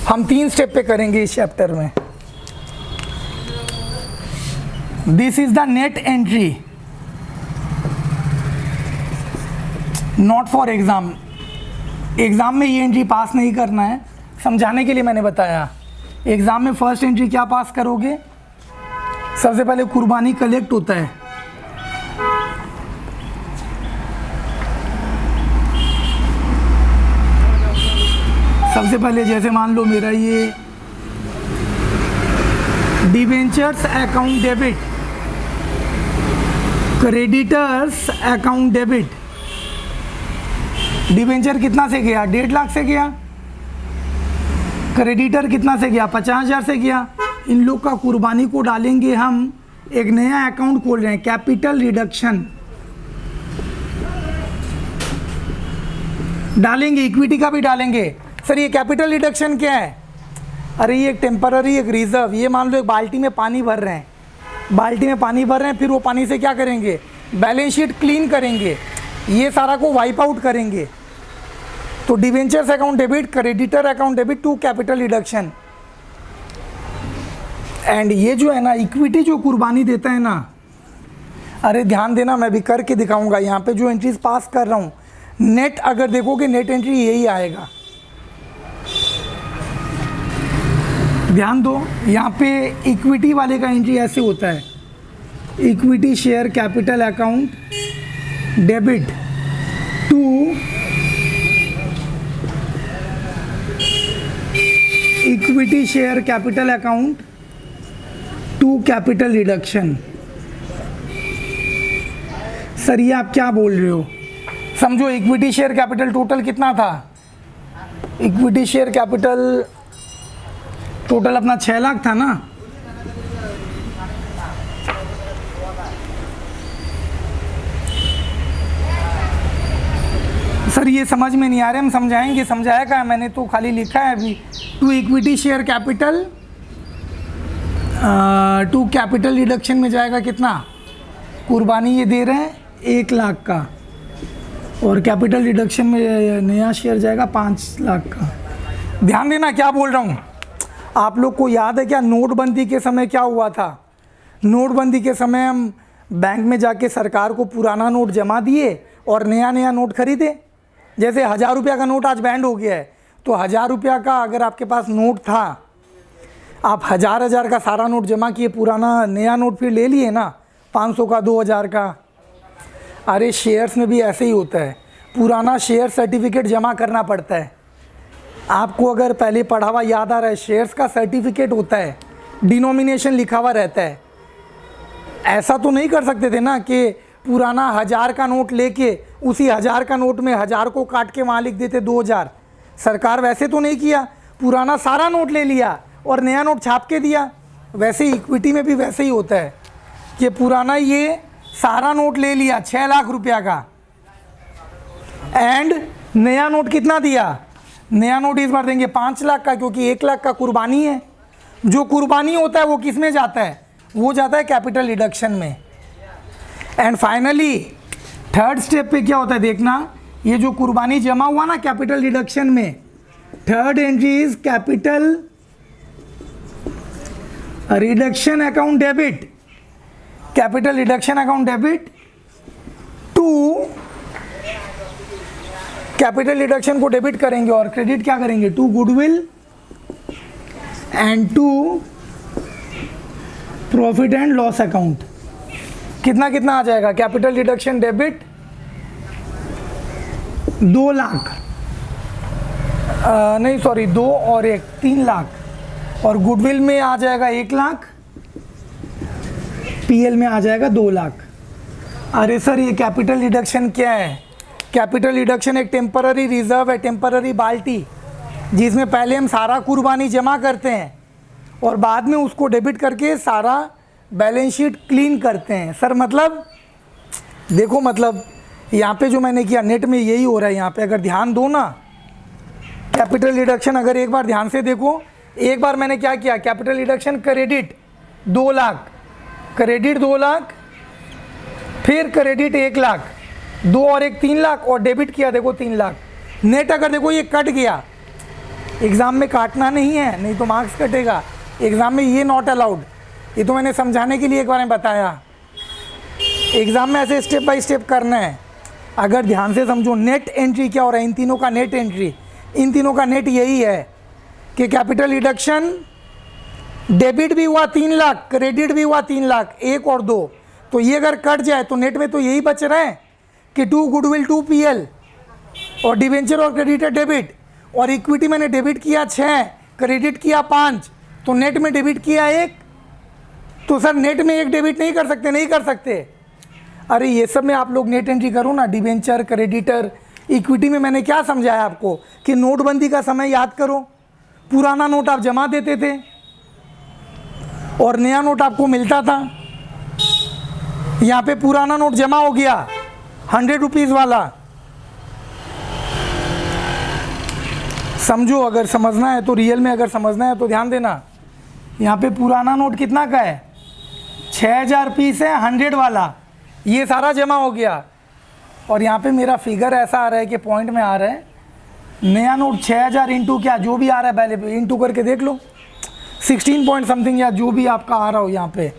हम 3 स्टेप पे करेंगे इस चैप्टर में। This is the net entry, not for exam. Exam में ये एंट्री पास नहीं करना है, समझाने के लिए मैंने बताया। एग्ज़ाम में फर्स्ट एंट्री क्या पास करोगे? सबसे पहले कुर्बानी कलेक्ट होता है, सबसे पहले जैसे मान लो मेरा ये debentures account debit, creditors account debit. Debenture कितना से गया? 1.5 लाख से गया। क्रेडिटर कितना से गया? 50,000 से गया। इन लोग का कुर्बानी को डालेंगे हम, एक नया अकाउंट खोल रहे हैं, कैपिटल रिडक्शन डालेंगे, इक्विटी का भी डालेंगे। सर ये कैपिटल रिडक्शन क्या है? अरे ये एक टेम्पररी, एक रिजर्व। ये मान लो एक बाल्टी में पानी भर रहे हैं, बाल्टी में पानी भर रहे हैं, फिर वो पानी से क्या करेंगे? बैलेंस शीट क्लीन करेंगे, ये सारा को वाइप आउट करेंगे। तो debentures account debit, creditor account debit to capital reduction. And ये जो है ना इक्विटी जो कुर्बानी देता है ना, अरे ध्यान देना, मैं भी करके दिखाऊंगा। यहाँ पे जो एंट्रीज पास कर रहा हूँ, नेट अगर देखोगे नेट एंट्री यही आएगा। ध्यान दो, यहाँ पे इक्विटी वाले का एंट्री ऐसे होता है, equity share capital account debit to equity share capital account to capital reduction. Sir ये आप क्या बोल रहे हो? समझो इक्विटी शेयर कैपिटल टोटल कितना था? इक्विटी शेयर कैपिटल टोटल अपना 6 लाख था ना। सर ये समझ में नहीं आ रहा, हम समझाएंगे। समझाया क्या? मैंने तो खाली लिखा है अभी। To equity share capital to capital reduction में जाएगा कितना? कुर्बानी ये दे रहे हैं 1 लाख का, और कैपिटल रिडक्शन में नया शेयर जाएगा 5 लाख का। ध्यान देना क्या बोल रहा हूँ। आप लोग को याद है क्या नोटबंदी के समय क्या हुआ था? नोटबंदी के समय हम बैंक में जाके सरकार को पुराना नोट जमा दिए और नया नया नोट खरीदे। जैसे 1000 रुपया का नोट आज बैंड हो गया है, तो 1000 रुपया का अगर आपके पास नोट था, आप 1000 का सारा नोट जमा किए, पुराना नया नोट फिर ले लिए ना, 500 का 2000 का। अरे शेयर्स में भी ऐसे ही होता है, पुराना शेयर सर्टिफिकेट जमा करना पड़ता है। आपको अगर पहले पढ़ा हुआ याद आ रहा है, शेयर्स का सर्टिफिकेट होता है, डिनोमिनेशन लिखा हुआ रहता है। ऐसा तो नहीं कर सकते थे ना कि पुराना 1000 का नोट लेके उसी 1000 का नोट में 1000 को काट के वहाँ लिख देते 2000। सरकार वैसे तो नहीं किया, पुराना सारा नोट ले लिया और नया नोट छाप के दिया। वैसे इक्विटी में भी वैसे ही होता है कि पुराना ये सारा नोट ले लिया 6 लाख रुपया का, एंड नया नोट कितना दिया? नया नोट इस बार देंगे 5 लाख का, क्योंकि 1 लाख का कुर्बानी है। जो कुर्बानी होता है वो किस में जाता है? वो जाता है कैपिटल रिडक्शन में। एंड फाइनली थर्ड स्टेप पे क्या होता है देखना, ये जो कुर्बानी जमा हुआ ना कैपिटल रिडक्शन में, third entry is capital reduction account debit. Capital reduction account debit to capital reduction को डेबिट करेंगे और क्रेडिट क्या करेंगे? To goodwill and to profit and loss account. कितना कितना आ जाएगा? कैपिटल रिडक्शन डेबिट 2 लाख, नहीं सॉरी 2 और 1 3 लाख, और गुडविल में आ जाएगा 1 लाख, पीएल में आ जाएगा 2 लाख। अरे सर ये कैपिटल रिडक्शन क्या है? कैपिटल रिडक्शन एक टेम्पररी रिजर्व है, टेम्पररी बाल्टी, जिसमें पहले हम सारा कुर्बानी जमा करते हैं और बाद में उसको डेबिट करके सारा बैलेंस शीट क्लीन करते हैं। सर मतलब देखो, मतलब यहाँ पे जो मैंने किया नेट में यही हो रहा है। यहाँ पे अगर ध्यान दो ना, कैपिटल रिडक्शन अगर एक बार ध्यान से देखो, एक बार मैंने क्या किया, capital reduction credit 2 lakh, credit 2 lakh, फिर क्रेडिट 1 लाख, 2 और 1 3 लाख, और डेबिट किया देखो 3 लाख। नेट अगर देखो ये कट गया, एग्ज़ाम में काटना नहीं है, नहीं तो मार्क्स कटेगा। एग्ज़ाम में ये नॉट अलाउड। ये तो मैंने समझाने के लिए एक बार बताया। एग्ज़ाम में ऐसे स्टेप बाय स्टेप करना है। अगर ध्यान से समझो, नेट एंट्री क्या हो रहा है, इन तीनों का नेट एंट्री, इन तीनों का नेट यही है कि कैपिटल रिडक्शन डेबिट भी हुआ 3 लाख, क्रेडिट भी हुआ 3 लाख, 1 और 2। तो ये अगर कट जाए तो नेट में तो यही बच रहा है कि 2 गुडविल 2 पीएल, और डिवेंचर और क्रेडिटर डेबिट, और इक्विटी मैंने डेबिट किया 6, क्रेडिट किया 5, तो नेट में डेबिट किया 1। तो सर नेट में 1 डेबिट नहीं कर सकते? नहीं कर सकते। अरे ये सब में आप लोग नेट एंट्री करो ना, डिवेंचर, क्रेडिटर, इक्विटी में मैंने क्या समझाया आपको कि नोटबंदी का समय याद करो, पुराना नोट आप जमा देते थे और नया नोट आपको मिलता था। यहाँ पे पुराना नोट जमा हो गया 100 रुपीज़ वाला। समझो, अगर समझना है तो, रियल में अगर समझना है तो ध्यान देना। यहाँ पे पुराना नोट कितना का है? 6000 पीस है 100 वाला, ये सारा जमा हो गया। और यहाँ पे मेरा फिगर ऐसा आ रहा है कि पॉइंट में आ रहा है, नया नोट 6000 इंटू क्या जो भी आ रहा है, पहले इंटू करके देख लो, 16 पॉइंट समथिंग या जो भी आपका आ रहा हो। यहाँ पे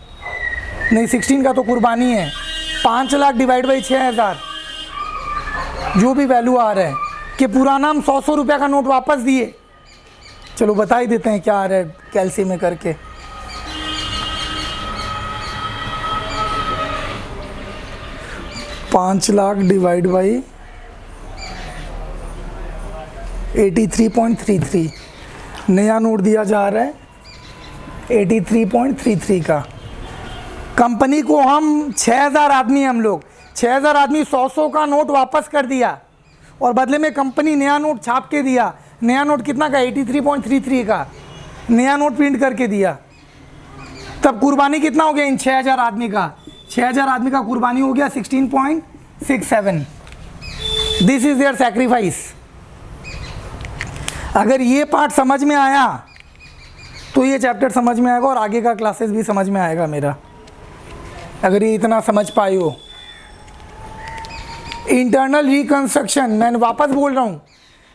नहीं, 16 का तो कुर्बानी है। 5 लाख डिवाइड बाई 6000, जो भी वैल्यू आ रहा है कि पुराना हम 100 रुपये का नोट वापस दिए। चलो बता ही देते हैं क्या आ रहा है कैलसी में करके। $5 लाख डिवाइड बाई 83.33 नया नोट दिया जा रहा है 83.33 का। कंपनी को हम 6000 आदमी, हम लोग 6000 आदमी 100 का नोट वापस कर दिया और बदले में कंपनी नया नोट छाप के दिया। नया नोट कितना का? 83.33 का नया नोट प्रिंट करके दिया। तब कुर्बानी कितना हो गया इन 6000 आदमी का? 6000 आदमी का कुर्बानी हो गया 16.67। This is their sacrifice. अगर ये पार्ट समझ में आया तो ये चैप्टर समझ में आएगा और आगे का क्लासेस भी समझ में आएगा मेरा, अगर ये इतना समझ पाए हो। इंटरनल रिकंस्ट्रक्शन, मैं वापस बोल रहा हूँ,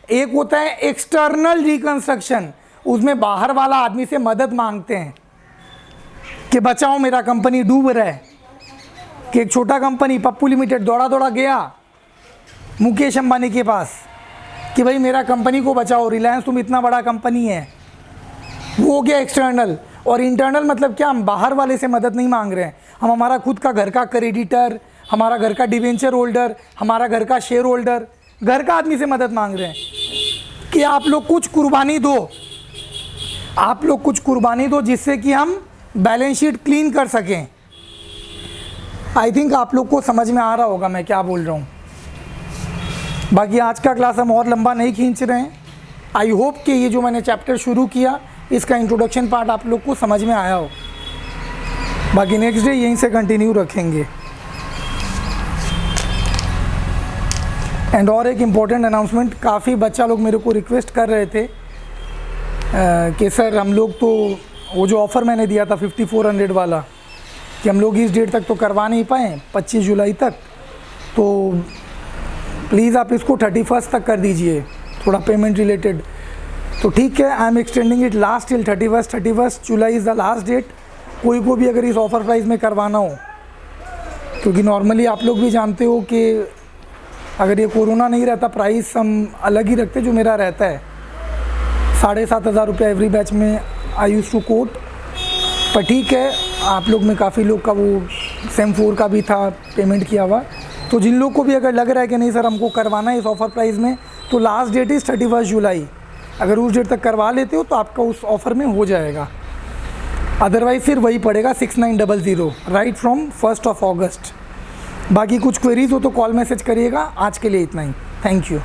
एक होता है एक्सटर्नल रिकंस्ट्रक्शन, उसमें बाहर वाला आदमी से मदद मांगते हैं कि बचाओ मेरा कंपनी डूब रहा है। कि एक छोटा कंपनी पप्पू लिमिटेड दौड़ा दौड़ा गया मुकेश अंबानी के पास कि भाई मेरा कंपनी को बचाओ, रिलायंस तुम इतना बड़ा कंपनी है। वो हो गया एक्सटर्नल। और इंटरनल मतलब क्या? हम बाहर वाले से मदद नहीं मांग रहे हैं, हम हमारा खुद का घर का क्रेडिटर, हमारा घर का डिवेंचर होल्डर, हमारा घर का शेयर होल्डर, घर का आदमी से मदद मांग रहे हैं कि आप लोग कुछ कुर्बानी दो, आप लोग कुछ कुर्बानी दो जिससे कि हम बैलेंस शीट क्लीन कर सकें। आई थिंक आप लोग को समझ में आ रहा होगा मैं क्या बोल रहा हूँ। बाकी आज का क्लास हम और लंबा नहीं खींच रहे हैं। आई होप कि ये जो मैंने चैप्टर शुरू किया इसका इंट्रोडक्शन पार्ट आप लोग को समझ में आया हो। बाकी नेक्स्ट डे यहीं से कंटिन्यू रखेंगे। एंड और एक इम्पॉर्टेंट अनाउंसमेंट, काफ़ी बच्चा लोग मेरे को रिक्वेस्ट कर रहे थे कि सर हम लोग तो वो जो ऑफ़र मैंने दिया था 5400 वाला कि हम लोग इस डेट तक तो करवा नहीं पाए 25 जुलाई तक, तो प्लीज़ आप इसको 31 तक कर दीजिए, थोड़ा पेमेंट रिलेटेड। तो ठीक है, I am extending it last till 31 July is the last date. कोई को भी अगर इस ऑफ़र प्राइस में करवाना हो, क्योंकि नॉर्मली आप लोग भी जानते हो कि अगर ये कोरोना नहीं रहता प्राइस हम अलग ही रखते जो मेरा रहता है 7500 रुपये एवरी बैच में आई यूज़ टू कोट। पर ठीक है, आप लोग में काफ़ी लोग का वो सेम 4 का भी था पेमेंट किया हुआ, तो जिन लोग को भी अगर लग रहा है कि नहीं सर हमको करवाना है इस ऑफ़र प्राइस में, तो लास्ट डेट इज़ 31 जुलाई। अगर उस डेट तक करवा लेते हो तो आपका उस ऑफ़र में हो जाएगा, अदरवाइज़ फिर वही पड़ेगा 6900 राइट फ्रॉम 1 अगस्त। बाकी कुछ क्वेरीज हो तो कॉल मैसेज करिएगा। आज के लिए इतना ही, थैंक यू।